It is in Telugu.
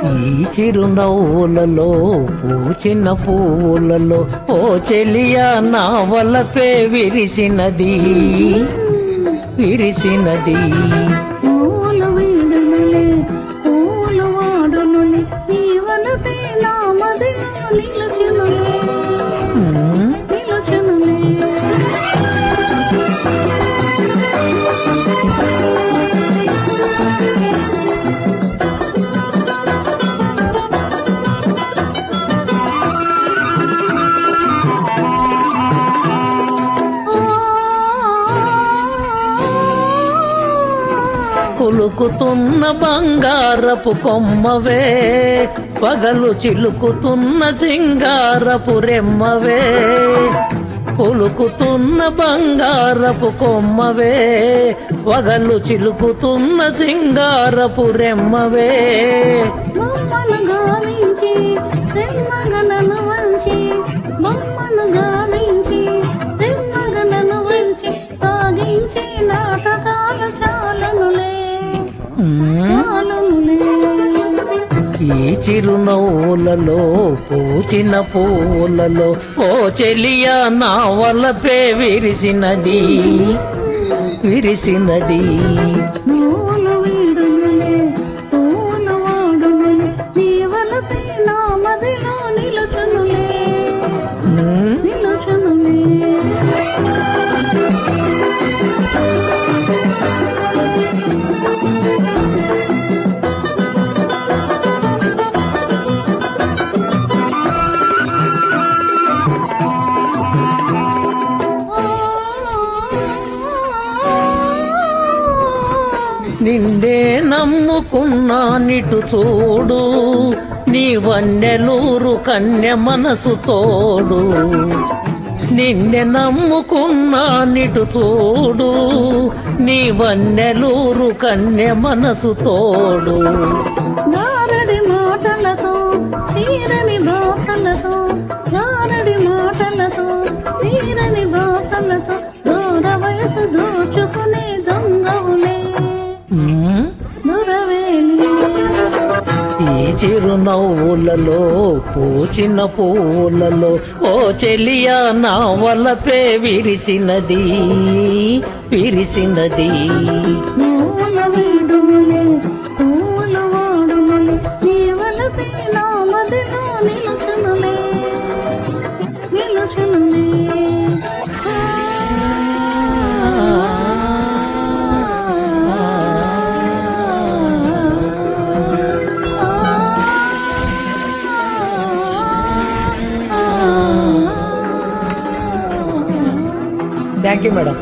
ఈ చిరునవ్వులలో పూచిన పువ్వులలో ఓ చెలియా నా వలపే విరిసినది విరిసినది. పూల వీడనులే పూల వాడనులే నీ వలపే నా మదిలో నిలుచునులే నిలుచునులే. కులుకుతున్న బంగారపు కొమ్మవే పగలు చిలుకుతున్న సింగారపు రెమ్మవే. కులుకుతున్న బంగారపు కొమ్మవే పగలు చిలుకుతున్న సింగారపు రెమ్మవే. బొమ్మను గావించి రెమ్మగనను వంచి బొమ్మను గావించి రెమ్మగనను వంచి సాగించి నాటకాలు చాలనులే చాలనులే. ఈ చిరునవ్వులలో పూచిన పూలలో ఓ చెలియా నా వలపే విరిసినది విరిసినది. పూల వీడునులే పూల వాడునులే నీ వలపే నా మదిలో నిలుచునులే నిలుచునులే. నిండే నమ్ముకున్నా నిటు చూడు నీ వన్నెలూరు కన్య మనసు తోడు. నిన్నే నమ్ముకున్నా నిటు చూడు నీ వన్నెలూరు కన్య మనసు తోడు. గారడి మాటలతో తీరని భాషలతో గారడి మాటలతో తీరని భాషలతో దూర వయసు దోచుకునే దొంగవులే దొరవేలి. ఈ చిరునవ్వులలో పూచిన పువ్వులలో ఓ చెలియా నా వలపే విరిసినది విరిసినది. పూల వీడునులే పూల వాడునులే నీ వలపే నా మదిలో నిలుచునులే నిలుచునులే. Thank you madam.